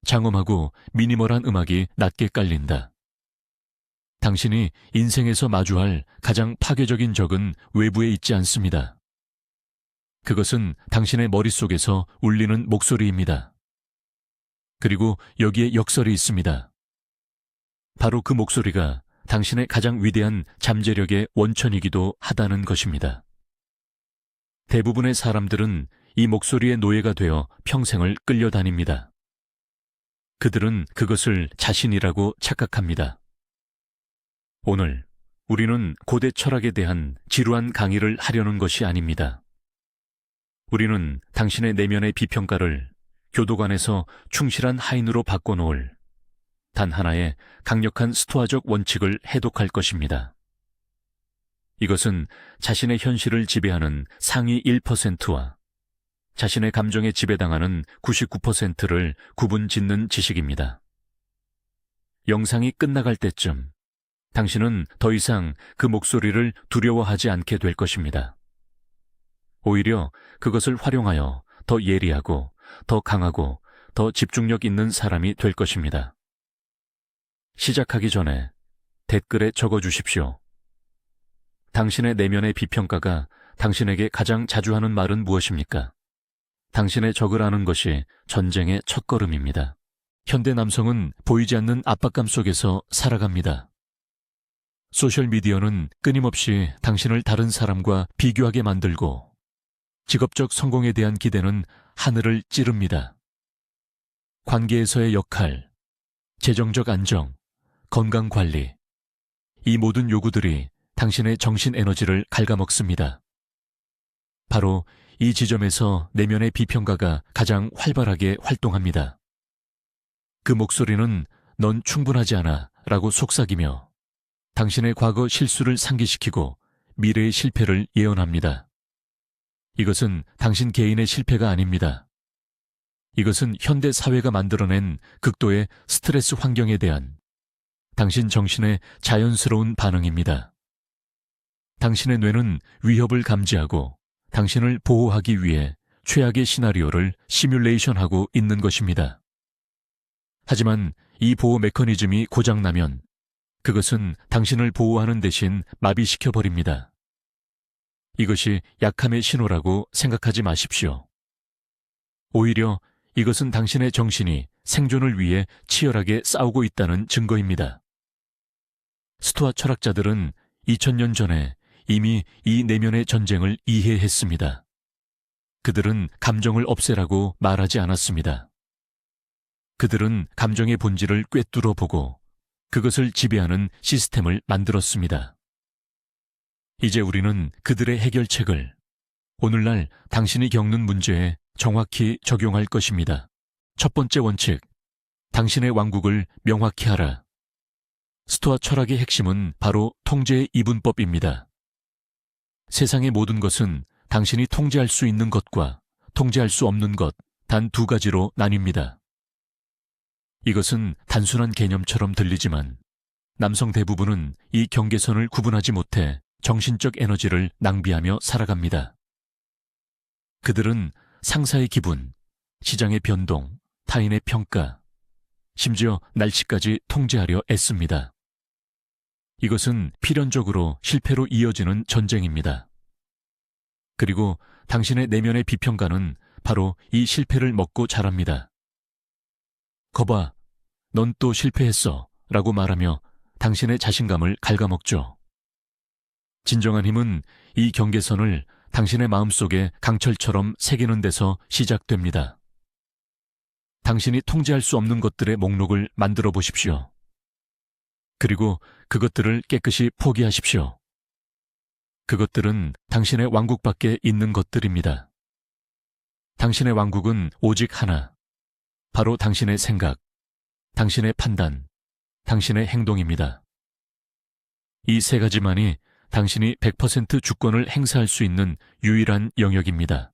장엄하고 미니멀한 음악이 낮게 깔린다. 당신이 인생에서 마주할 가장 파괴적인 적은 외부에 있지 않습니다. 그것은 당신의 머릿속에서 울리는 목소리입니다. 그리고 여기에 역설이 있습니다. 바로 그 목소리가 당신의 가장 위대한 잠재력의 원천이기도 하다는 것입니다. 대부분의 사람들은 이 목소리의 노예가 되어 평생을 끌려다닙니다. 그들은 그것을 자신이라고 착각합니다. 오늘 우리는 고대 철학에 대한 지루한 강의를 하려는 것이 아닙니다. 우리는 당신의 내면의 비평가를 교도관에서 충실한 하인으로 바꿔놓을 단 하나의 강력한 스토아적 원칙을 해독할 것입니다. 이것은 자신의 현실을 지배하는 상위 1%와 자신의 감정에 지배당하는 99%를 구분짓는 지식입니다. 영상이 끝나갈 때쯤 당신은 더 이상 그 목소리를 두려워하지 않게 될 것입니다. 오히려 그것을 활용하여 더 예리하고 더 강하고 더 집중력 있는 사람이 될 것입니다. 시작하기 전에 댓글에 적어주십시오. 당신의 내면의 비평가가 당신에게 가장 자주 하는 말은 무엇입니까? 당신의 적을 아는 것이 전쟁의 첫걸음입니다. 현대 남성은 보이지 않는 압박감 속에서 살아갑니다. 소셜미디어는 끊임없이 당신을 다른 사람과 비교하게 만들고 직업적 성공에 대한 기대는 하늘을 찌릅니다. 관계에서의 역할, 재정적 안정, 건강관리, 이 모든 요구들이 당신의 정신 에너지를 갉아먹습니다. 바로 이 지점에서 내면의 비평가가 가장 활발하게 활동합니다. 그 목소리는 넌 충분하지 않아 라고 속삭이며 당신의 과거 실수를 상기시키고 미래의 실패를 예언합니다. 이것은 당신 개인의 실패가 아닙니다. 이것은 현대 사회가 만들어낸 극도의 스트레스 환경에 대한 당신 정신의 자연스러운 반응입니다. 당신의 뇌는 위협을 감지하고 당신을 보호하기 위해 최악의 시나리오를 시뮬레이션하고 있는 것입니다. 하지만 이 보호 메커니즘이 고장나면 그것은 당신을 보호하는 대신 마비시켜버립니다. 이것이 약함의 신호라고 생각하지 마십시오. 오히려 이것은 당신의 정신이 생존을 위해 치열하게 싸우고 있다는 증거입니다. 스토아 철학자들은 2000년 전에 이미 이 내면의 전쟁을 이해했습니다. 그들은 감정을 없애라고 말하지 않았습니다. 그들은 감정의 본질을 꿰뚫어 보고 그것을 지배하는 시스템을 만들었습니다. 이제 우리는 그들의 해결책을 오늘날 당신이 겪는 문제에 정확히 적용할 것입니다. 첫 번째 원칙, 당신의 왕국을 명확히 하라. 스토아 철학의 핵심은 바로 통제의 이분법입니다. 세상의 모든 것은 당신이 통제할 수 있는 것과 통제할 수 없는 것, 단 두 가지로 나뉩니다. 이것은 단순한 개념처럼 들리지만 남성 대부분은 이 경계선을 구분하지 못해 정신적 에너지를 낭비하며 살아갑니다. 그들은 상사의 기분, 시장의 변동, 타인의 평가, 심지어 날씨까지 통제하려 애씁니다. 이것은 필연적으로 실패로 이어지는 전쟁입니다. 그리고 당신의 내면의 비평가는 바로 이 실패를 먹고 자랍니다. 거봐, 넌 또 실패했어 라고 말하며 당신의 자신감을 갉아먹죠. 진정한 힘은 이 경계선을 당신의 마음속에 강철처럼 새기는 데서 시작됩니다. 당신이 통제할 수 없는 것들의 목록을 만들어 보십시오. 그리고 그것들을 깨끗이 포기하십시오. 그것들은 당신의 왕국 밖에 있는 것들입니다. 당신의 왕국은 오직 하나, 바로 당신의 생각, 당신의 판단, 당신의 행동입니다. 이 세 가지만이 당신이 100% 주권을 행사할 수 있는 유일한 영역입니다.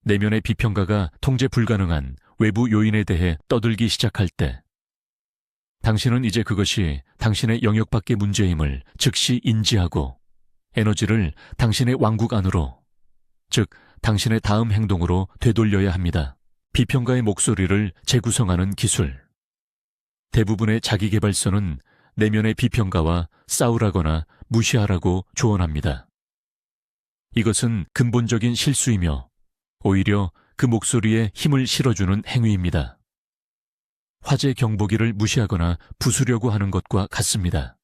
내면의 비평가가 통제 불가능한 외부 요인에 대해 떠들기 시작할 때 당신은 이제 그것이 당신의 영역 밖의 문제임을 즉시 인지하고 에너지를 당신의 왕국 안으로, 즉 당신의 다음 행동으로 되돌려야 합니다. 비평가의 목소리를 재구성하는 기술. 대부분의 자기계발서는 내면의 비평가와 싸우라거나 무시하라고 조언합니다. 이것은 근본적인 실수이며 오히려 그 목소리에 힘을 실어주는 행위입니다. 화재 경보기를 무시하거나 부수려고 하는 것과 같습니다.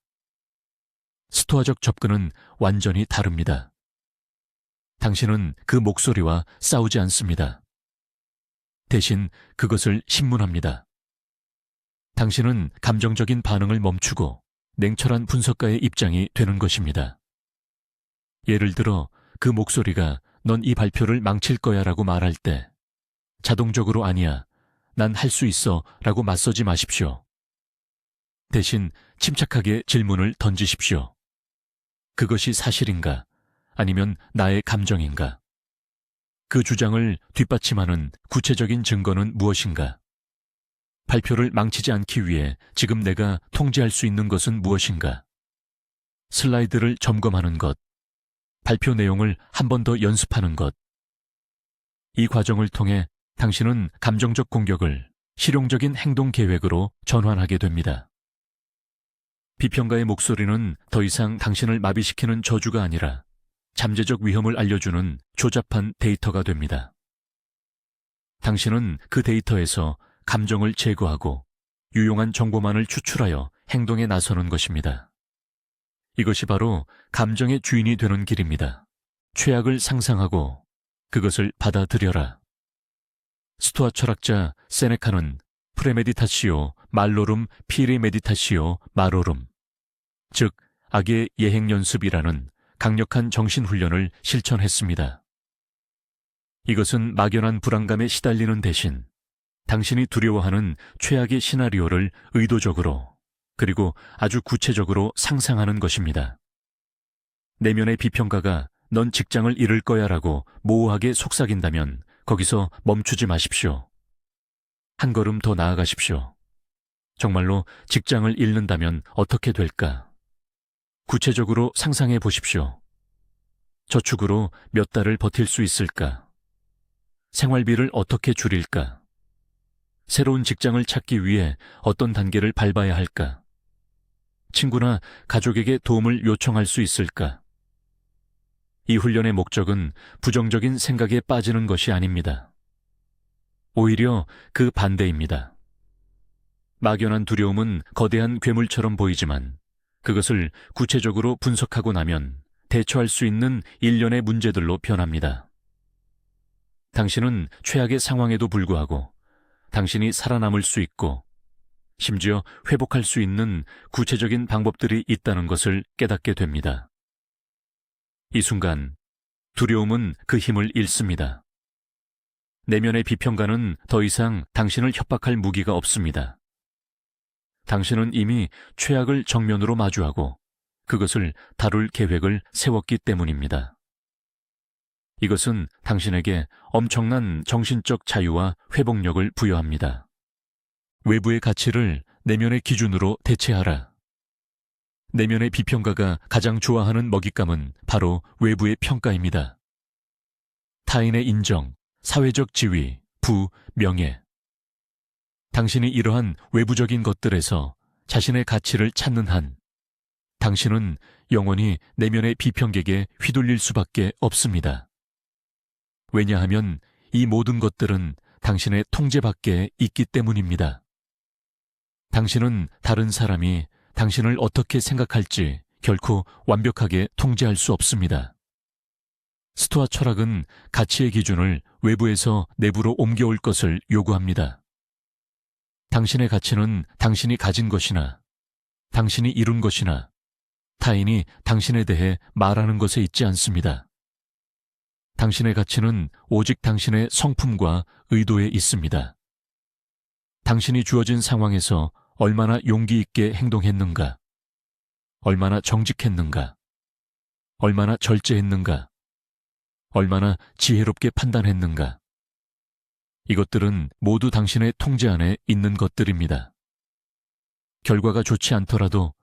스토아적 접근은 완전히 다릅니다. 당신은 그 목소리와 싸우지 않습니다. 대신 그것을 신문합니다. 당신은 감정적인 반응을 멈추고 냉철한 분석가의 입장이 되는 것입니다. 예를 들어 그 목소리가 넌 이 발표를 망칠 거야 라고 말할 때 자동적으로 아니야, 난 할 수 있어 라고 맞서지 마십시오. 대신 침착하게 질문을 던지십시오. 그것이 사실인가? 아니면 나의 감정인가? 그 주장을 뒷받침하는 구체적인 증거는 무엇인가? 발표를 망치지 않기 위해 지금 내가 통제할 수 있는 것은 무엇인가? 슬라이드를 점검하는 것, 발표 내용을 한 번 더 연습하는 것. 이 과정을 통해 당신은 감정적 공격을 실용적인 행동 계획으로 전환하게 됩니다. 비평가의 목소리는 더 이상 당신을 마비시키는 저주가 아니라 잠재적 위험을 알려주는 조잡한 데이터가 됩니다. 당신은 그 데이터에서 감정을 제거하고 유용한 정보만을 추출하여 행동에 나서는 것입니다. 이것이 바로 감정의 주인이 되는 길입니다. 최악을 상상하고 그것을 받아들여라. 스토아 철학자 세네카는 프레메디타시오 말로룸 피리메디타시오 마로룸, 즉 악의 예행연습이라는 강력한 정신훈련을 실천했습니다. 이것은 막연한 불안감에 시달리는 대신 당신이 두려워하는 최악의 시나리오를 의도적으로 그리고 아주 구체적으로 상상하는 것입니다. 내면의 비평가가 넌 직장을 잃을 거야 라고 모호하게 속삭인다면 거기서 멈추지 마십시오. 한 걸음 더 나아가십시오. 정말로 직장을 잃는다면 어떻게 될까? 구체적으로 상상해 보십시오. 저축으로 몇 달을 버틸 수 있을까? 생활비를 어떻게 줄일까? 새로운 직장을 찾기 위해 어떤 단계를 밟아야 할까? 친구나 가족에게 도움을 요청할 수 있을까? 이 훈련의 목적은 부정적인 생각에 빠지는 것이 아닙니다. 오히려 그 반대입니다. 막연한 두려움은 거대한 괴물처럼 보이지만 그것을 구체적으로 분석하고 나면 대처할 수 있는 일련의 문제들로 변합니다. 당신은 최악의 상황에도 불구하고 당신이 살아남을 수 있고 심지어 회복할 수 있는 구체적인 방법들이 있다는 것을 깨닫게 됩니다. 이 순간 두려움은 그 힘을 잃습니다. 내면의 비평가는 더 이상 당신을 협박할 무기가 없습니다. 당신은 이미 최악을 정면으로 마주하고 그것을 다룰 계획을 세웠기 때문입니다. 이것은 당신에게 엄청난 정신적 자유와 회복력을 부여합니다. 외부의 가치를 내면의 기준으로 대체하라. 내면의 비평가가 가장 좋아하는 먹잇감은 바로 외부의 평가입니다. 타인의 인정, 사회적 지위, 부, 명예. 당신이 이러한 외부적인 것들에서 자신의 가치를 찾는 한 당신은 영원히 내면의 비평객에 휘둘릴 수밖에 없습니다. 왜냐하면 이 모든 것들은 당신의 통제 밖에 있기 때문입니다. 당신은 다른 사람이 당신을 어떻게 생각할지 결코 완벽하게 통제할 수 없습니다. 스토아 철학은 가치의 기준을 외부에서 내부로 옮겨올 것을 요구합니다. 당신의 가치는 당신이 가진 것이나 당신이 이룬 것이나 타인이 당신에 대해 말하는 것에 있지 않습니다. 당신의 가치는 오직 당신의 성품과 의도에 있습니다. 당신이 주어진 상황에서 얼마나 용기 있게 행동했는가, 얼마나 정직했는가, 얼마나 절제했는가, 얼마나 지혜롭게 판단했는가. 이것들은 모두 당신의 통제 안에 있는 것들입니다. 결과가 좋지 않더라도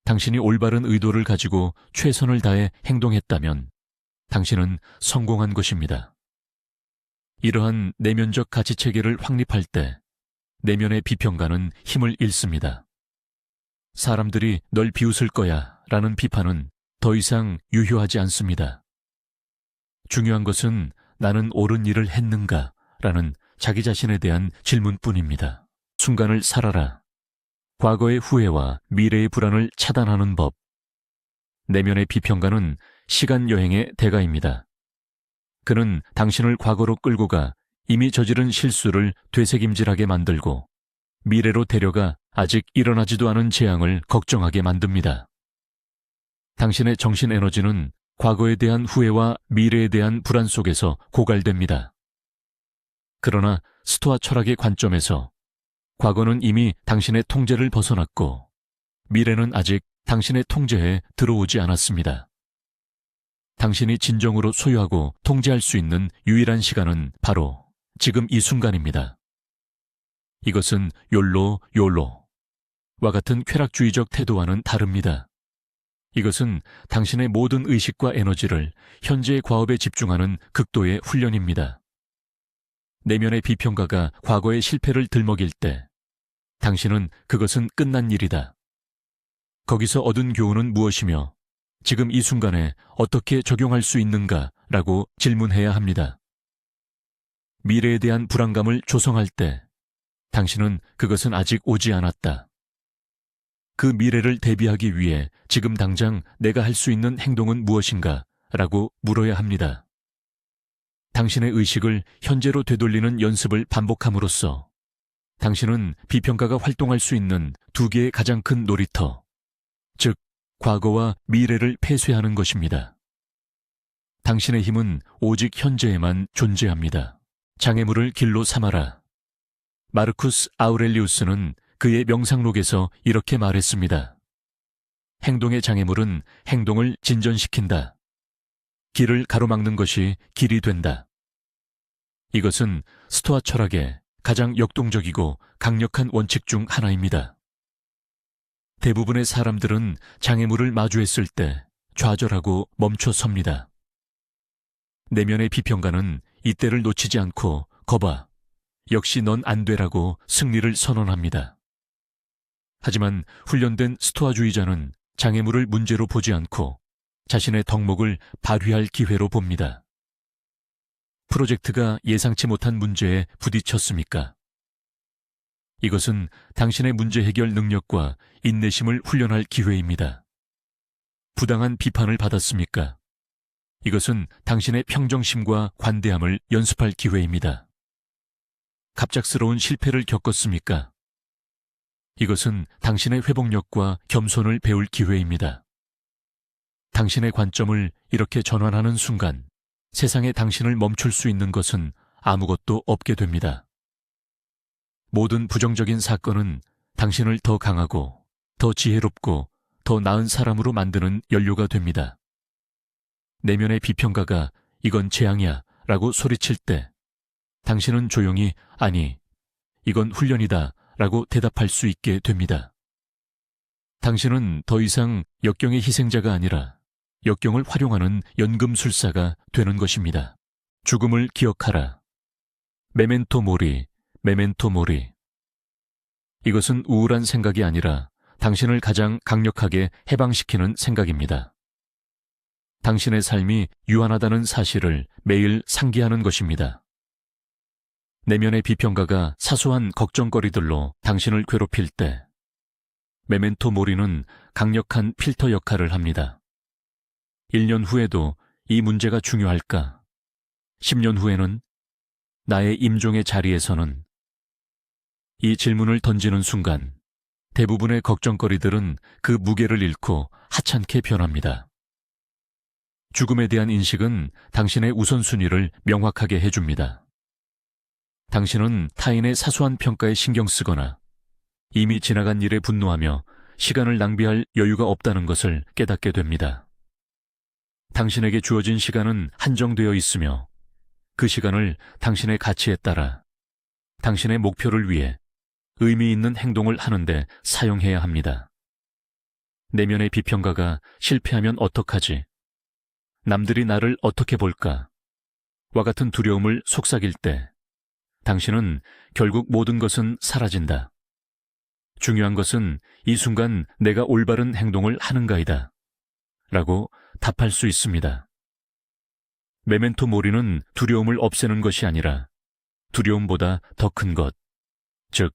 당신이 올바른 의도를 가지고 최선을 다해 행동했다면 당신은 성공한 것입니다. 이러한 내면적 가치체계를 확립할 때 내면의 비평가는 힘을 잃습니다. 사람들이 널 비웃을 거야 라는 비판은 더 이상 유효하지 않습니다. 중요한 것은 나는 옳은 일을 했는가 라는 자기 자신에 대한 질문뿐입니다. 순간을 살아라. 과거의 후회와 미래의 불안을 차단하는 법. 내면의 비평가는 시간 여행의 대가입니다. 그는 당신을 과거로 끌고 가 이미 저지른 실수를 되새김질하게 만들고 미래로 데려가 아직 일어나지도 않은 재앙을 걱정하게 만듭니다. 당신의 정신 에너지는 과거에 대한 후회와 미래에 대한 불안 속에서 고갈됩니다. 그러나 스토아 철학의 관점에서 과거는 이미 당신의 통제를 벗어났고 미래는 아직 당신의 통제에 들어오지 않았습니다. 당신이 진정으로 소유하고 통제할 수 있는 유일한 시간은 바로 지금 이 순간입니다. 이것은 욜로와 같은 쾌락주의적 태도와는 다릅니다. 이것은 당신의 모든 의식과 에너지를 현재의 과업에 집중하는 극도의 훈련입니다. 내면의 비평가가 과거의 실패를 들먹일 때 당신은 그것은 끝난 일이다. 거기서 얻은 교훈은 무엇이며 지금 이 순간에 어떻게 적용할 수 있는가라고 질문해야 합니다. 미래에 대한 불안감을 조성할 때 당신은 그것은 아직 오지 않았다. 그 미래를 대비하기 위해 지금 당장 내가 할 수 있는 행동은 무엇인가? 라고 물어야 합니다. 당신의 의식을 현재로 되돌리는 연습을 반복함으로써 당신은 비평가가 활동할 수 있는 두 개의 가장 큰 놀이터, 즉 과거와 미래를 폐쇄하는 것입니다. 당신의 힘은 오직 현재에만 존재합니다. 장애물을 길로 삼아라. 마르쿠스 아우렐리우스는 그의 명상록에서 이렇게 말했습니다. 행동의 장애물은 행동을 진전시킨다. 길을 가로막는 것이 길이 된다. 이것은 스토아 철학의 가장 역동적이고 강력한 원칙 중 하나입니다. 대부분의 사람들은 장애물을 마주했을 때 좌절하고 멈춰 섭니다. 내면의 비평가는 이때를 놓치지 않고 거봐, 역시 넌 안 되라고 승리를 선언합니다. 하지만 훈련된 스토아주의자는 장애물을 문제로 보지 않고 자신의 덕목을 발휘할 기회로 봅니다. 프로젝트가 예상치 못한 문제에 부딪혔습니까? 이것은 당신의 문제 해결 능력과 인내심을 훈련할 기회입니다. 부당한 비판을 받았습니까? 이것은 당신의 평정심과 관대함을 연습할 기회입니다. 갑작스러운 실패를 겪었습니까? 이것은 당신의 회복력과 겸손을 배울 기회입니다. 당신의 관점을 이렇게 전환하는 순간 세상에 당신을 멈출 수 있는 것은 아무것도 없게 됩니다. 모든 부정적인 사건은 당신을 더 강하고 더 지혜롭고 더 나은 사람으로 만드는 연료가 됩니다. 내면의 비평가가 이건 재앙이야 라고 소리칠 때 당신은 조용히 아니, 이건 훈련이다 라고 대답할 수 있게 됩니다. 당신은 더 이상 역경의 희생자가 아니라 역경을 활용하는 연금술사가 되는 것입니다. 죽음을 기억하라. 메멘토 모리, 메멘토 모리. 이것은 우울한 생각이 아니라 당신을 가장 강력하게 해방시키는 생각입니다. 당신의 삶이 유한하다는 사실을 매일 상기하는 것입니다. 내면의 비평가가 사소한 걱정거리들로 당신을 괴롭힐 때 메멘토 모리는 강력한 필터 역할을 합니다. 1년 후에도 이 문제가 중요할까? 10년 후에는? 나의 임종의 자리에서는? 이 질문을 던지는 순간 대부분의 걱정거리들은 그 무게를 잃고 하찮게 변합니다. 죽음에 대한 인식은 당신의 우선순위를 명확하게 해줍니다. 당신은 타인의 사소한 평가에 신경 쓰거나 이미 지나간 일에 분노하며 시간을 낭비할 여유가 없다는 것을 깨닫게 됩니다. 당신에게 주어진 시간은 한정되어 있으며 그 시간을 당신의 가치에 따라 당신의 목표를 위해 의미 있는 행동을 하는데 사용해야 합니다. 내면의 비평가가 실패하면 어떡하지? 남들이 나를 어떻게 볼까? 와 같은 두려움을 속삭일 때 당신은 결국 모든 것은 사라진다. 중요한 것은 이 순간 내가 올바른 행동을 하는가이다. 라고 답할 수 있습니다. 메멘토 모리는 두려움을 없애는 것이 아니라 두려움보다 더 큰 것, 즉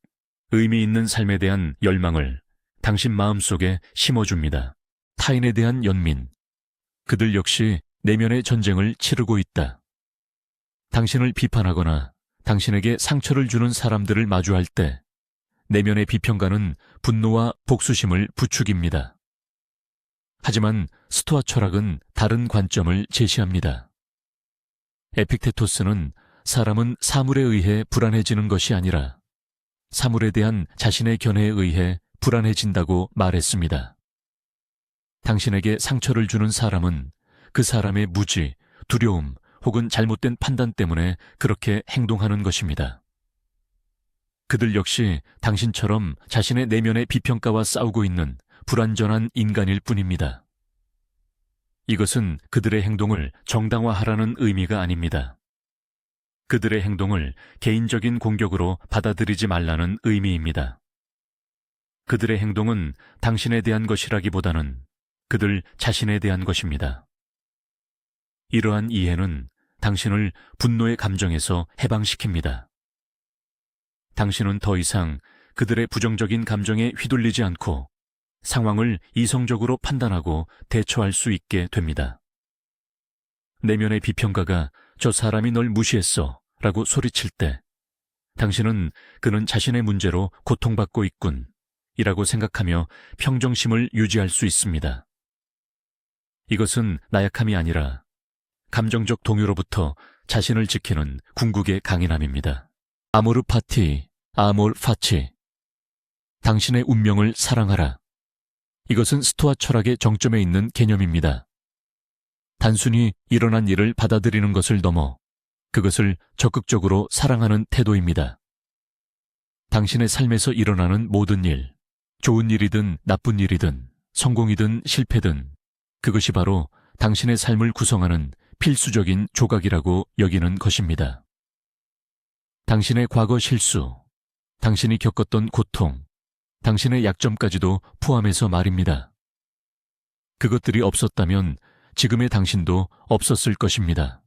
의미 있는 삶에 대한 열망을 당신 마음속에 심어줍니다. 타인에 대한 연민, 그들 역시 내면의 전쟁을 치르고 있다. 당신을 비판하거나 당신에게 상처를 주는 사람들을 마주할 때 내면의 비평가는 분노와 복수심을 부추깁니다. 하지만 스토아 철학은 다른 관점을 제시합니다. 에픽테토스는 사람은 사물에 의해 불안해지는 것이 아니라 사물에 대한 자신의 견해에 의해 불안해진다고 말했습니다. 당신에게 상처를 주는 사람은 그 사람의 무지, 두려움 혹은 잘못된 판단 때문에 그렇게 행동하는 것입니다. 그들 역시 당신처럼 자신의 내면의 비평가와 싸우고 있는 불완전한 인간일 뿐입니다. 이것은 그들의 행동을 정당화하라는 의미가 아닙니다. 그들의 행동을 개인적인 공격으로 받아들이지 말라는 의미입니다. 그들의 행동은 당신에 대한 것이라기보다는 그들 자신에 대한 것입니다. 이러한 이해는 당신을 분노의 감정에서 해방시킵니다. 당신은 더 이상 그들의 부정적인 감정에 휘둘리지 않고 상황을 이성적으로 판단하고 대처할 수 있게 됩니다. 내면의 비평가가 저 사람이 널 무시했어 라고 소리칠 때 당신은 그는 자신의 문제로 고통받고 있군 이라고 생각하며 평정심을 유지할 수 있습니다. 이것은 나약함이 아니라 감정적 동요로부터 자신을 지키는 궁극의 강인함입니다. 아모르 파티, 아몰 파치. 당신의 운명을 사랑하라. 이것은 스토아 철학의 정점에 있는 개념입니다. 단순히 일어난 일을 받아들이는 것을 넘어 그것을 적극적으로 사랑하는 태도입니다. 당신의 삶에서 일어나는 모든 일, 좋은 일이든 나쁜 일이든 성공이든 실패든 그것이 바로 당신의 삶을 구성하는 필수적인 조각이라고 여기는 것입니다. 당신의 과거 실수, 당신이 겪었던 고통, 당신의 약점까지도 포함해서 말입니다. 그것들이 없었다면 지금의 당신도 없었을 것입니다.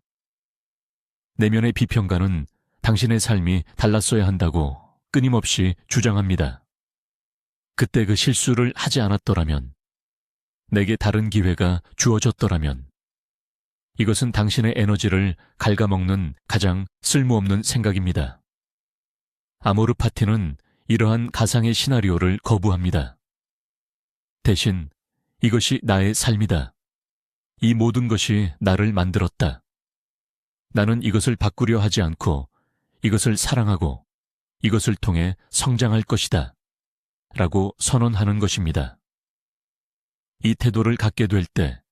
내면의 비평가는 당신의 삶이 달랐어야 한다고 끊임없이 주장합니다. 그때 그 실수를 하지 않았더라면, 내게 다른 기회가 주어졌더라면, 이것은 당신의 에너지를 갉아먹는 가장 쓸모없는 생각입니다. 아모르 파티는 이러한 가상의 시나리오를 거부합니다. 대신 이것이 나의 삶이다. 이 모든 것이 나를 만들었다. 나는 이것을 바꾸려 하지 않고 이것을 사랑하고 이것을 통해 성장할 것이다. 라고 선언하는 것입니다. 이 태도를 갖게 될 때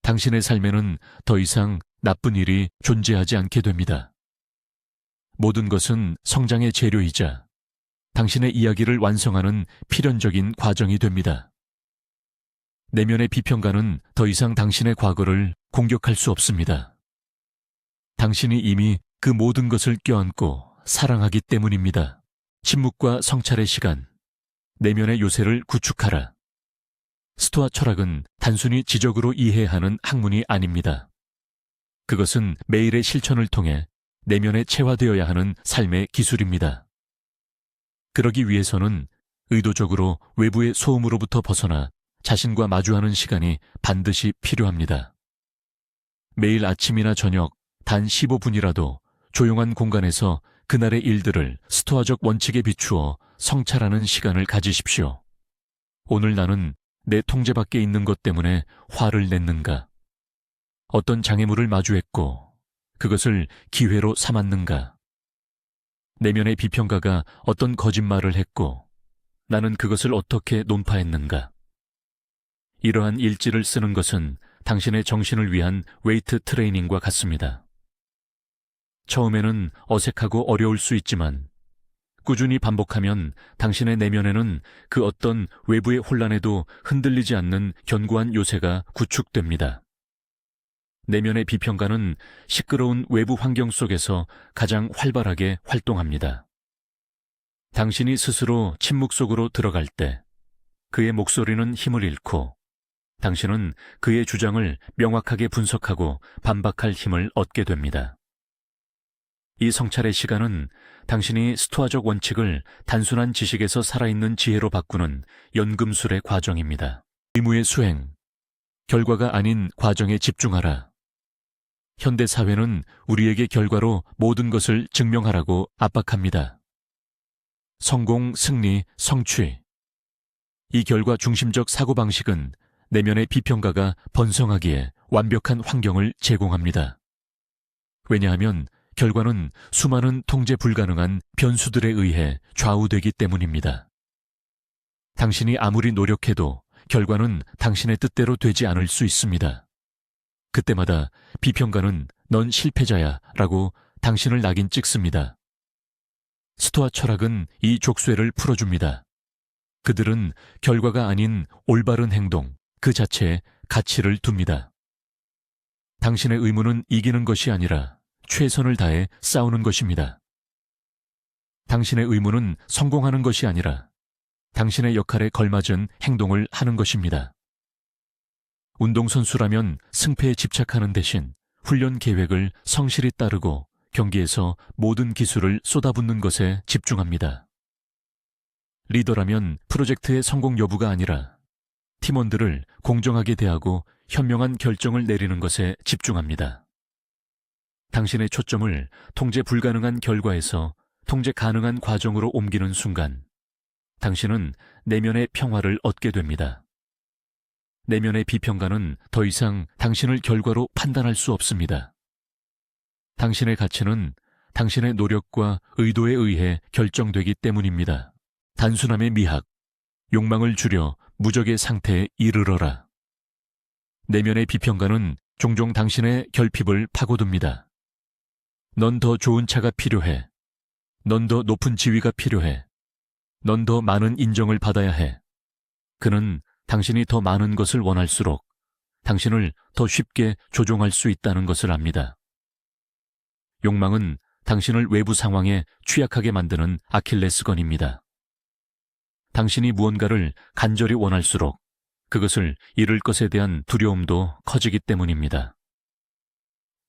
당신의 삶에는 더 이상 나쁜 일이 존재하지 않게 됩니다. 모든 것은 성장의 재료이자 당신의 이야기를 완성하는 필연적인 과정이 됩니다. 내면의 비평가는 더 이상 당신의 과거를 공격할 수 없습니다. 당신이 이미 그 모든 것을 껴안고 사랑하기 때문입니다. 침묵과 성찰의 시간, 내면의 요새를 구축하라. 스토아 철학은 단순히 지적으로 이해하는 학문이 아닙니다. 그것은 매일의 실천을 통해 내면에 체화되어야 하는 삶의 기술입니다. 그러기 위해서는 의도적으로 외부의 소음으로부터 벗어나 자신과 마주하는 시간이 반드시 필요합니다. 매일 아침이나 저녁 단 15분이라도 조용한 공간에서 그날의 일들을 스토아적 원칙에 비추어 성찰하는 시간을 가지십시오. 오늘 나는 내 통제 밖에 있는 것 때문에 화를 냈는가? 어떤 장애물을 마주했고 그것을 기회로 삼았는가? 내면의 비평가가 어떤 거짓말을 했고 나는 그것을 어떻게 논파했는가? 이러한 일지를 쓰는 것은 당신의 정신을 위한 웨이트 트레이닝과 같습니다. 처음에는 어색하고 어려울 수 있지만 꾸준히 반복하면 당신의 내면에는 그 어떤 외부의 혼란에도 흔들리지 않는 견고한 요새가 구축됩니다. 내면의 비평가는 시끄러운 외부 환경 속에서 가장 활발하게 활동합니다. 당신이 스스로 침묵 속으로 들어갈 때 그의 목소리는 힘을 잃고 당신은 그의 주장을 명확하게 분석하고 반박할 힘을 얻게 됩니다. 이 성찰의 시간은 당신이 스토아적 원칙을 단순한 지식에서 살아있는 지혜로 바꾸는 연금술의 과정입니다. 의무의 수행, 결과가 아닌 과정에 집중하라. 현대 사회는 우리에게 결과로 모든 것을 증명하라고 압박합니다. 성공, 승리, 성취. 이 결과 중심적 사고방식은 내면의 비평가가 번성하기에 완벽한 환경을 제공합니다. 왜냐하면 결과는 수많은 통제 불가능한 변수들에 의해 좌우되기 때문입니다. 당신이 아무리 노력해도 결과는 당신의 뜻대로 되지 않을 수 있습니다. 그때마다 비평가는 넌 실패자야 라고 당신을 낙인 찍습니다. 스토아 철학은 이 족쇄를 풀어줍니다. 그들은 결과가 아닌 올바른 행동 그 자체에 가치를 둡니다. 당신의 의무는 이기는 것이 아니라 최선을 다해 싸우는 것입니다. 당신의 의무는 성공하는 것이 아니라 당신의 역할에 걸맞은 행동을 하는 것입니다. 운동선수라면 승패에 집착하는 대신 훈련 계획을 성실히 따르고 경기에서 모든 기술을 쏟아붓는 것에 집중합니다. 리더라면 프로젝트의 성공 여부가 아니라 팀원들을 공정하게 대하고 현명한 결정을 내리는 것에 집중합니다. 당신의 초점을 통제 불가능한 결과에서 통제 가능한 과정으로 옮기는 순간 당신은 내면의 평화를 얻게 됩니다. 내면의 비평가는 더 이상 당신을 결과로 판단할 수 없습니다. 당신의 가치는 당신의 노력과 의도에 의해 결정되기 때문입니다. 단순함의 미학, 욕망을 줄여 무적의 상태에 이르러라. 내면의 비평가는 종종 당신의 결핍을 파고듭니다. 넌 더 좋은 차가 필요해. 넌 더 높은 지위가 필요해. 넌 더 많은 인정을 받아야 해. 그는 당신이 더 많은 것을 원할수록 당신을 더 쉽게 조종할 수 있다는 것을 압니다. 욕망은 당신을 외부 상황에 취약하게 만드는 아킬레스건입니다. 당신이 무언가를 간절히 원할수록 그것을 잃을 것에 대한 두려움도 커지기 때문입니다.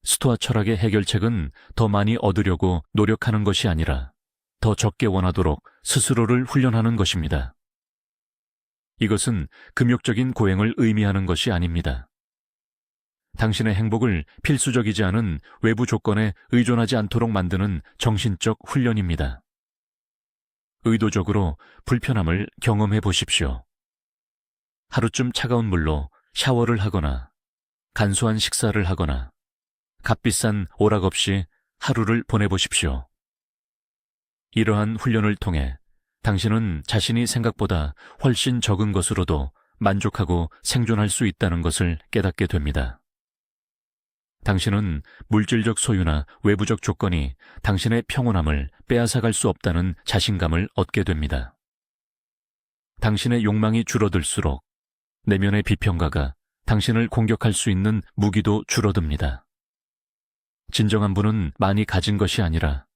스토아 철학의 해결책은 더 많이 얻으려고 노력하는 것이 아니라 더 적게 원하도록 스스로를 훈련하는 것입니다. 이것은 금욕적인 고행을 의미하는 것이 아닙니다. 당신의 행복을 필수적이지 않은 외부 조건에 의존하지 않도록 만드는 정신적 훈련입니다. 의도적으로 불편함을 경험해 보십시오. 하루쯤 차가운 물로 샤워를 하거나 간소한 식사를 하거나 값비싼 오락 없이 하루를 보내보십시오. 이러한 훈련을 통해 당신은 자신이 생각보다 훨씬 적은 것으로도 만족하고 생존할 수 있다는 것을 깨닫게 됩니다. 당신은 물질적 소유나 외부적 조건이 당신의 평온함을 빼앗아갈 수 없다는 자신감을 얻게 됩니다. 당신의 욕망이 줄어들수록 내면의 비평가가 당신을 공격할 수 있는 무기도 줄어듭니다. 진정한 분은 많이 가진 것이 아니라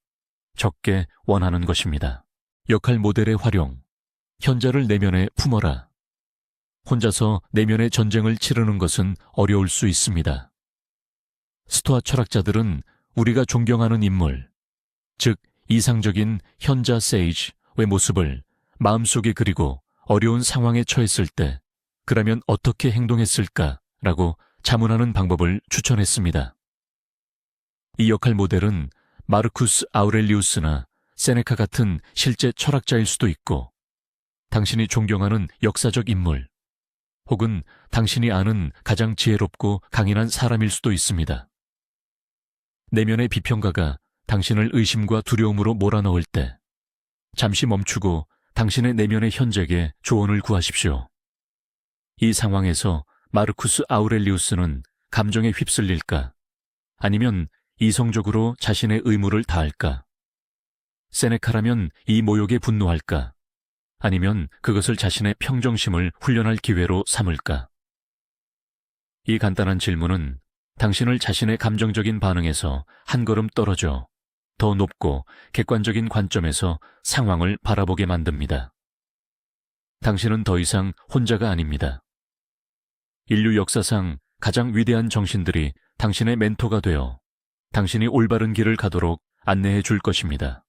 적게 원하는 것입니다. 역할 모델의 활용, 현자를 내면에 품어라. 혼자서 내면의 전쟁을 치르는 것은 어려울 수 있습니다. 스토아 철학자들은 우리가 존경하는 인물, 즉 이상적인 현자 세이지의 모습을 마음속에 그리고 어려운 상황에 처했을 때 그라면 어떻게 행동했을까라고 자문하는 방법을 추천했습니다. 이 역할 모델은 마르쿠스 아우렐리우스나 세네카 같은 실제 철학자일 수도 있고 당신이 존경하는 역사적 인물 혹은 당신이 아는 가장 지혜롭고 강인한 사람일 수도 있습니다. 내면의 비평가가 당신을 의심과 두려움으로 몰아넣을 때 잠시 멈추고 당신의 내면의 현재에게 조언을 구하십시오. 이 상황에서 마르쿠스 아우렐리우스는 감정에 휩쓸릴까? 아니면 이성적으로 자신의 의무를 다할까? 세네카라면 이 모욕에 분노할까? 아니면 그것을 자신의 평정심을 훈련할 기회로 삼을까? 이 간단한 질문은 당신을 자신의 감정적인 반응에서 한 걸음 떨어져 더 높고 객관적인 관점에서 상황을 바라보게 만듭니다. 당신은 더 이상 혼자가 아닙니다. 인류 역사상 가장 위대한 정신들이 당신의 멘토가 되어 당신이 올바른 길을 가도록 안내해 줄 것입니다.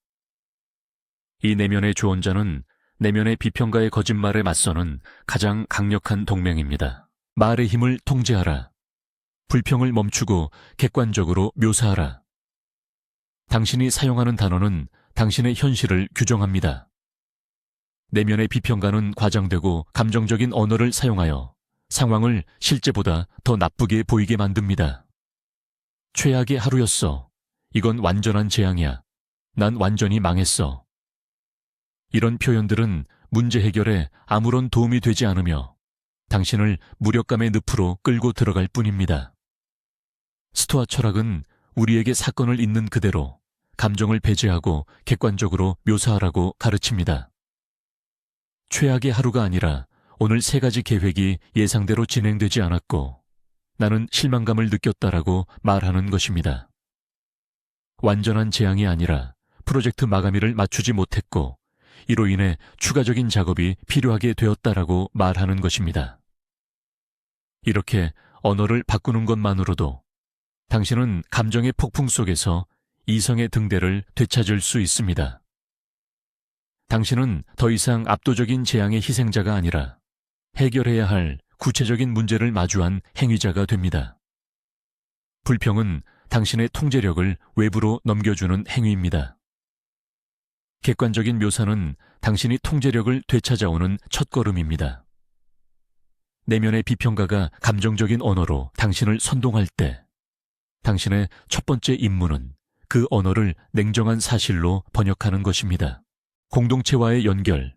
이 내면의 주원자는 내면의 비평가의 거짓말에 맞서는 가장 강력한 동맹입니다. 말의 힘을 통제하라. 불평을 멈추고 객관적으로 묘사하라. 당신이 사용하는 단어는 당신의 현실을 규정합니다. 내면의 비평가는 과장되고 감정적인 언어를 사용하여 상황을 실제보다 더 나쁘게 보이게 만듭니다. 최악의 하루였어. 이건 완전한 재앙이야. 난 완전히 망했어. 이런 표현들은 문제 해결에 아무런 도움이 되지 않으며 당신을 무력감의 늪으로 끌고 들어갈 뿐입니다. 스토아 철학은 우리에게 사건을 있는 그대로 감정을 배제하고 객관적으로 묘사하라고 가르칩니다. 최악의 하루가 아니라 오늘 3가지 계획이 예상대로 진행되지 않았고 나는 실망감을 느꼈다라고 말하는 것입니다. 완전한 재앙이 아니라 프로젝트 마감일을 맞추지 못했고 이로 인해 추가적인 작업이 필요하게 되었다라고 말하는 것입니다. 이렇게 언어를 바꾸는 것만으로도 당신은 감정의 폭풍 속에서 이성의 등대를 되찾을 수 있습니다. 당신은 더 이상 압도적인 재앙의 희생자가 아니라 해결해야 할 구체적인 문제를 마주한 행위자가 됩니다. 불평은 당신의 통제력을 외부로 넘겨주는 행위입니다. 객관적인 묘사는 당신이 통제력을 되찾아오는 첫걸음입니다. 내면의 비평가가 감정적인 언어로 당신을 선동할 때 당신의 첫 번째 임무는 그 언어를 냉정한 사실로 번역하는 것입니다. 공동체와의 연결.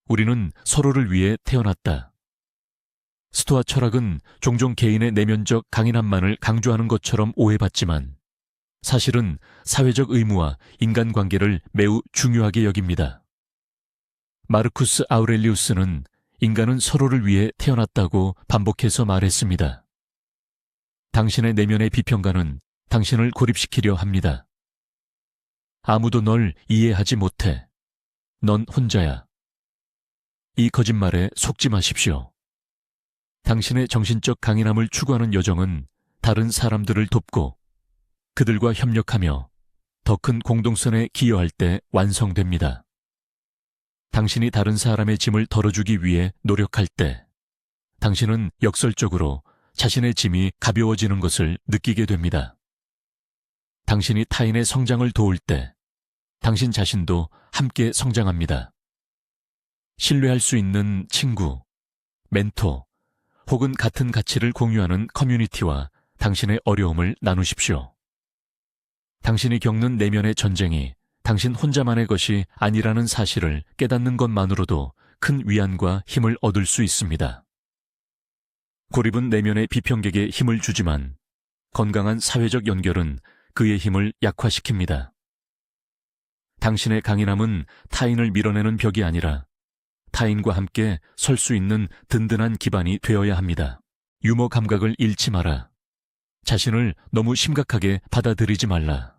우리는 서로를 위해 태어났다. 스토아 철학은 종종 개인의 내면적 강인함만을 강조하는 것처럼 오해받지만 사실은 사회적 의무와 인간관계를 매우 중요하게 여깁니다. 마르쿠스 아우렐리우스는 인간은 서로를 위해 태어났다고 반복해서 말했습니다. 당신의 내면의 비평가는 당신을 고립시키려 합니다. 아무도 널 이해하지 못해. 넌 혼자야. 이 거짓말에 속지 마십시오. 당신의 정신적 강인함을 추구하는 여정은 다른 사람들을 돕고 그들과 협력하며 더 큰 공동선에 기여할 때 완성됩니다. 당신이 다른 사람의 짐을 덜어주기 위해 노력할 때 당신은 역설적으로 자신의 짐이 가벼워지는 것을 느끼게 됩니다. 당신이 타인의 성장을 도울 때 당신 자신도 함께 성장합니다. 신뢰할 수 있는 친구, 멘토, 혹은 같은 가치를 공유하는 커뮤니티와 당신의 어려움을 나누십시오. 당신이 겪는 내면의 전쟁이 당신 혼자만의 것이 아니라는 사실을 깨닫는 것만으로도 큰 위안과 힘을 얻을 수 있습니다. 고립은 내면의 비평객에 힘을 주지만 건강한 사회적 연결은 그의 힘을 약화시킵니다. 당신의 강인함은 타인을 밀어내는 벽이 아니라 타인과 함께 설 수 있는 든든한 기반이 되어야 합니다. 유머 감각을 잃지 마라. 자신을 너무 심각하게 받아들이지 말라.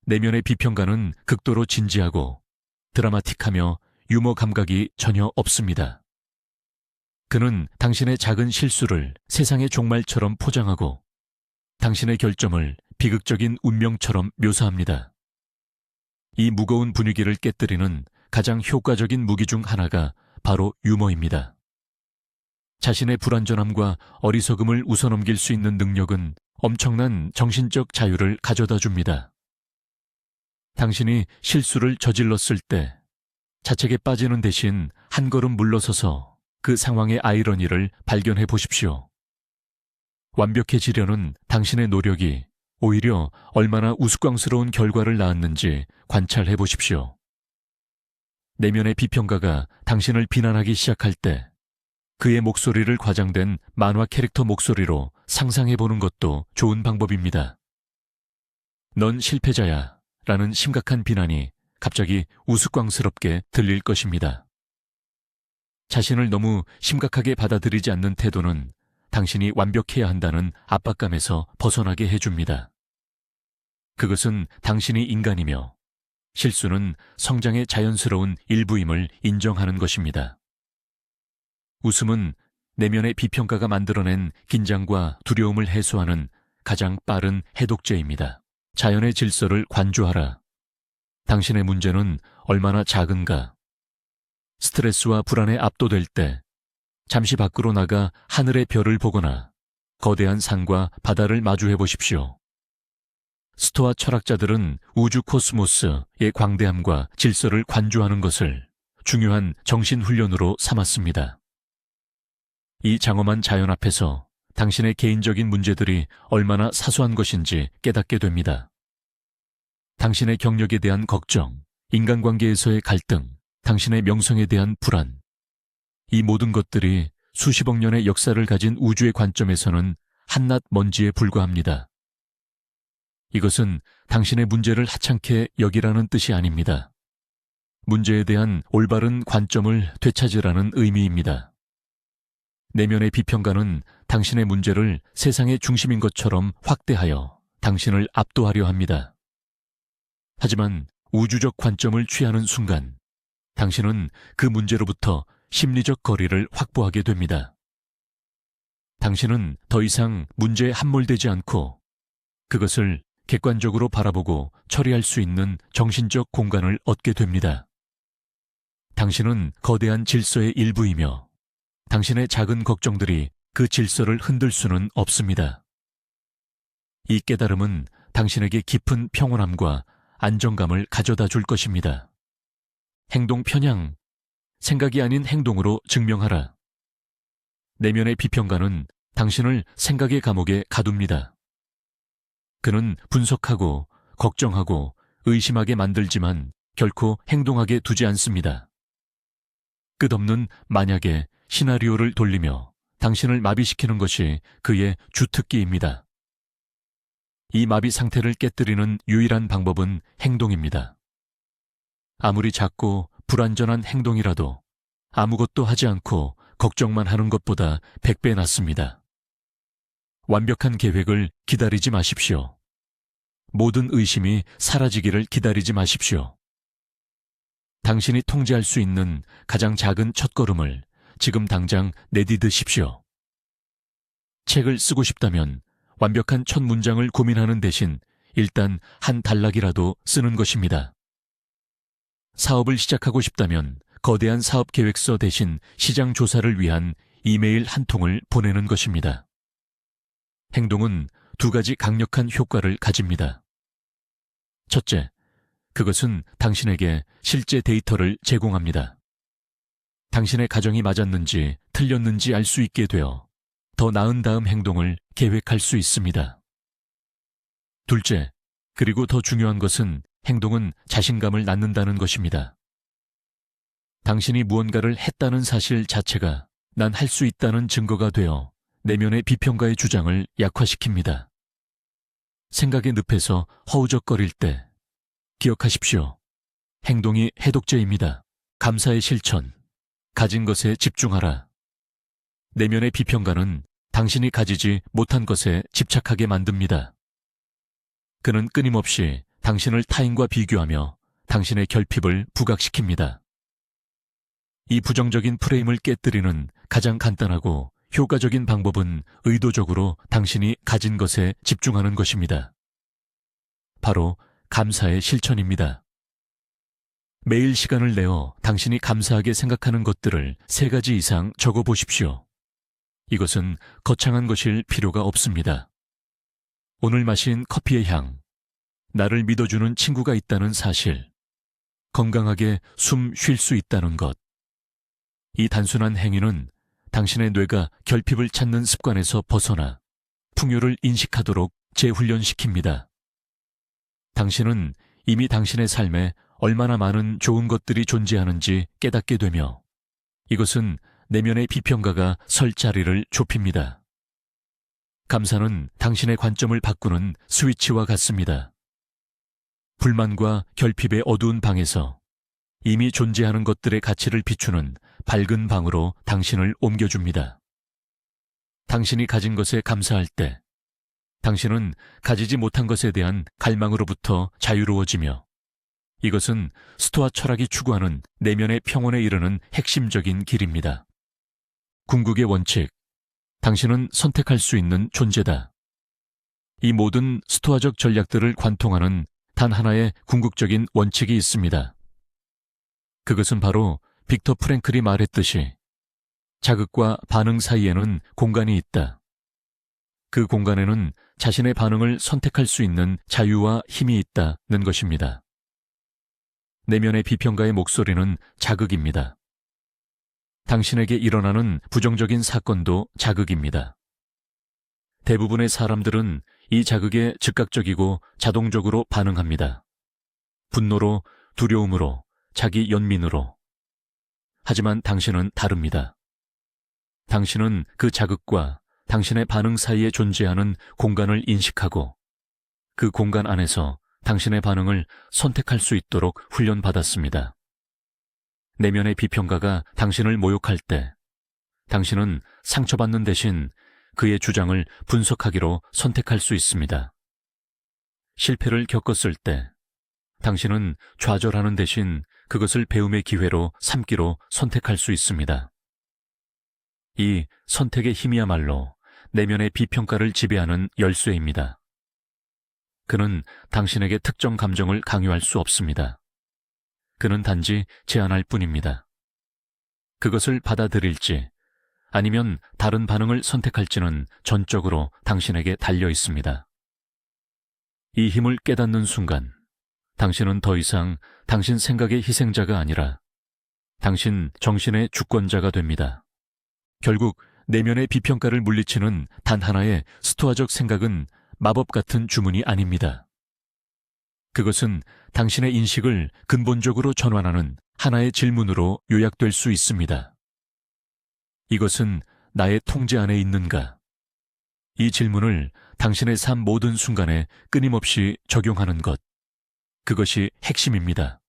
내면의 비평가는 극도로 진지하고 드라마틱하며 유머 감각이 전혀 없습니다. 그는 당신의 작은 실수를 세상의 종말처럼 포장하고 당신의 결점을 비극적인 운명처럼 묘사합니다. 이 무거운 분위기를 깨뜨리는 가장 효과적인 무기 중 하나가 바로 유머입니다. 자신의 불완전함과 어리석음을 웃어넘길 수 있는 능력은 엄청난 정신적 자유를 가져다 줍니다. 당신이 실수를 저질렀을 때 자책에 빠지는 대신 한 걸음 물러서서 그 상황의 아이러니를 발견해 보십시오. 완벽해지려는 당신의 노력이 오히려 얼마나 우스꽝스러운 결과를 낳았는지 관찰해 보십시오. 내면의 비평가가 당신을 비난하기 시작할 때 그의 목소리를 과장된 만화 캐릭터 목소리로 상상해 보는 것도 좋은 방법입니다. 넌 실패자야 라는 심각한 비난이 갑자기 우스꽝스럽게 들릴 것입니다. 자신을 너무 심각하게 받아들이지 않는 태도는 당신이 완벽해야 한다는 압박감에서 벗어나게 해줍니다. 그것은 당신이 인간이며 실수는 성장의 자연스러운 일부임을 인정하는 것입니다. 웃음은 내면의 비평가가 만들어낸 긴장과 두려움을 해소하는 가장 빠른 해독제입니다. 자연의 질서를 관조하라. 당신의 문제는 얼마나 작은가. 스트레스와 불안에 압도될 때 잠시 밖으로 나가 하늘의 별을 보거나 거대한 산과 바다를 마주해 보십시오. 스토아 철학자들은 우주 코스모스의 광대함과 질서를 관조하는 것을 중요한 정신훈련으로 삼았습니다. 이 장엄한 자연 앞에서 당신의 개인적인 문제들이 얼마나 사소한 것인지 깨닫게 됩니다. 당신의 경력에 대한 걱정, 인간관계에서의 갈등, 당신의 명성에 대한 불안, 이 모든 것들이 수십억 년의 역사를 가진 우주의 관점에서는 한낱 먼지에 불과합니다. 이것은 당신의 문제를 하찮게 여기라는 뜻이 아닙니다. 문제에 대한 올바른 관점을 되찾으라는 의미입니다. 내면의 비평가는 당신의 문제를 세상의 중심인 것처럼 확대하여 당신을 압도하려 합니다. 하지만 우주적 관점을 취하는 순간 당신은 그 문제로부터 심리적 거리를 확보하게 됩니다. 당신은 더 이상 문제에 함몰되지 않고 그것을 객관적으로 바라보고 처리할 수 있는 정신적 공간을 얻게 됩니다. 당신은 거대한 질서의 일부이며 당신의 작은 걱정들이 그 질서를 흔들 수는 없습니다. 이 깨달음은 당신에게 깊은 평온함과 안정감을 가져다 줄 것입니다. 행동 편향, 생각이 아닌 행동으로 증명하라. 내면의 비평가는 당신을 생각의 감옥에 가둡니다. 그는 분석하고 걱정하고 의심하게 만들지만 결코 행동하게 두지 않습니다. 끝없는 만약에 시나리오를 돌리며 당신을 마비시키는 것이 그의 주특기입니다. 이 마비 상태를 깨뜨리는 유일한 방법은 행동입니다. 아무리 작고 불완전한 행동이라도 아무것도 하지 않고 걱정만 하는 것보다 100배 낫습니다. 완벽한 계획을 기다리지 마십시오. 모든 의심이 사라지기를 기다리지 마십시오. 당신이 통제할 수 있는 가장 작은 첫걸음을 지금 당장 내디드십시오. 책을 쓰고 싶다면 완벽한 첫 문장을 고민하는 대신 일단 한 단락이라도 쓰는 것입니다. 사업을 시작하고 싶다면 거대한 사업 계획서 대신 시장 조사를 위한 이메일 한 통을 보내는 것입니다. 행동은 두 가지 강력한 효과를 가집니다. 첫째, 그것은 당신에게 실제 데이터를 제공합니다. 당신의 가정이 맞았는지 틀렸는지 알 수 있게 되어 더 나은 다음 행동을 계획할 수 있습니다. 둘째, 그리고 더 중요한 것은 행동은 자신감을 낳는다는 것입니다. 당신이 무언가를 했다는 사실 자체가 난 할 수 있다는 증거가 되어 내면의 비평가의 주장을 약화시킵니다. 생각의 늪에서 허우적거릴 때 기억하십시오. 행동이 해독제입니다. 감사의 실천, 가진 것에 집중하라. 내면의 비평가는 당신이 가지지 못한 것에 집착하게 만듭니다. 그는 끊임없이 당신을 타인과 비교하며 당신의 결핍을 부각시킵니다. 이 부정적인 프레임을 깨뜨리는 가장 간단하고 효과적인 방법은 의도적으로 당신이 가진 것에 집중하는 것입니다. 바로 감사의 실천입니다. 매일 시간을 내어 당신이 감사하게 생각하는 것들을 3가지 이상 적어보십시오. 이것은 거창한 것일 필요가 없습니다. 오늘 마신 커피의 향, 나를 믿어주는 친구가 있다는 사실, 건강하게 숨 쉴 수 있다는 것. 이 단순한 행위는 당신의 뇌가 결핍을 찾는 습관에서 벗어나 풍요를 인식하도록 재훈련시킵니다. 당신은 이미 당신의 삶에 얼마나 많은 좋은 것들이 존재하는지 깨닫게 되며 이것은 내면의 비평가가 설 자리를 좁힙니다. 감사는 당신의 관점을 바꾸는 스위치와 같습니다. 불만과 결핍의 어두운 방에서 이미 존재하는 것들의 가치를 비추는 밝은 방으로 당신을 옮겨줍니다. 당신이 가진 것에 감사할 때, 당신은 가지지 못한 것에 대한 갈망으로부터 자유로워지며, 이것은 스토아 철학이 추구하는 내면의 평온에 이르는 핵심적인 길입니다. 궁극의 원칙, 당신은 선택할 수 있는 존재다. 이 모든 스토아적 전략들을 관통하는 단 하나의 궁극적인 원칙이 있습니다. 그것은 바로 빅터 프랭클이 말했듯이 자극과 반응 사이에는 공간이 있다. 그 공간에는 자신의 반응을 선택할 수 있는 자유와 힘이 있다는 것입니다. 내면의 비평가의 목소리는 자극입니다. 당신에게 일어나는 부정적인 사건도 자극입니다. 대부분의 사람들은 이 자극에 즉각적이고 자동적으로 반응합니다. 분노로, 두려움으로, 자기 연민으로. 하지만 당신은 다릅니다. 당신은 그 자극과 당신의 반응 사이에 존재하는 공간을 인식하고 그 공간 안에서 당신의 반응을 선택할 수 있도록 훈련받았습니다. 내면의 비평가가 당신을 모욕할 때 당신은 상처받는 대신 그의 주장을 분석하기로 선택할 수 있습니다. 실패를 겪었을 때 당신은 좌절하는 대신 그것을 배움의 기회로 삼기로 선택할 수 있습니다. 이 선택의 힘이야말로 내면의 비평가를 지배하는 열쇠입니다. 그는 당신에게 특정 감정을 강요할 수 없습니다. 그는 단지 제안할 뿐입니다. 그것을 받아들일지 아니면 다른 반응을 선택할지는 전적으로 당신에게 달려 있습니다. 이 힘을 깨닫는 순간 당신은 더 이상 당신 생각의 희생자가 아니라 당신 정신의 주권자가 됩니다. 결국 내면의 비평가를 물리치는 단 하나의 스토아적 생각은 마법 같은 주문이 아닙니다. 그것은 당신의 인식을 근본적으로 전환하는 하나의 질문으로 요약될 수 있습니다. 이것은 나의 통제 안에 있는가? 이 질문을 당신의 삶 모든 순간에 끊임없이 적용하는 것. 그것이 핵심입니다.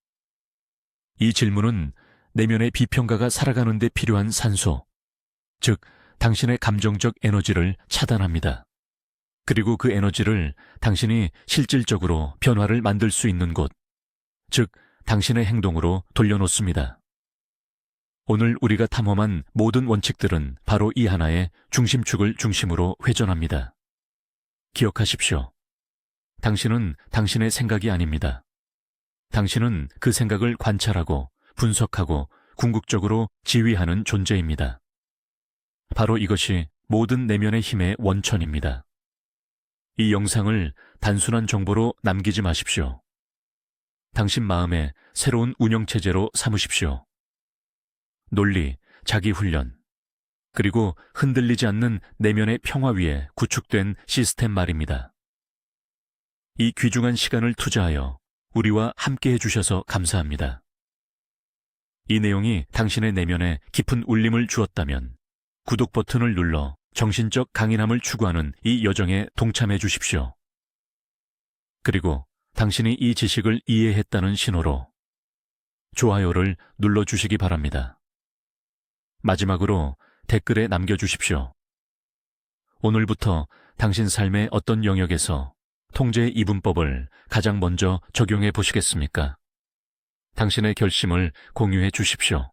이 질문은 내면의 비평가가 살아가는 데 필요한 산소, 즉 당신의 감정적 에너지를 차단합니다. 그리고 그 에너지를 당신이 실질적으로 변화를 만들 수 있는 곳, 즉 당신의 행동으로 돌려놓습니다. 오늘 우리가 탐험한 모든 원칙들은 바로 이 하나의 중심축을 중심으로 회전합니다. 기억하십시오. 당신은 당신의 생각이 아닙니다. 당신은 그 생각을 관찰하고 분석하고 궁극적으로 지휘하는 존재입니다. 바로 이것이 모든 내면의 힘의 원천입니다. 이 영상을 단순한 정보로 남기지 마십시오. 당신 마음의 새로운 운영체제로 삼으십시오. 논리, 자기훈련, 그리고 흔들리지 않는 내면의 평화 위에 구축된 시스템 말입니다. 이 귀중한 시간을 투자하여 우리와 함께 해주셔서 감사합니다. 이 내용이 당신의 내면에 깊은 울림을 주었다면 구독 버튼을 눌러 정신적 강인함을 추구하는 이 여정에 동참해 주십시오. 그리고 당신이 이 지식을 이해했다는 신호로 좋아요를 눌러주시기 바랍니다. 마지막으로 댓글에 남겨주십시오. 오늘부터 당신 삶의 어떤 영역에서 통제의 이분법을 가장 먼저 적용해 보시겠습니까? 당신의 결심을 공유해 주십시오.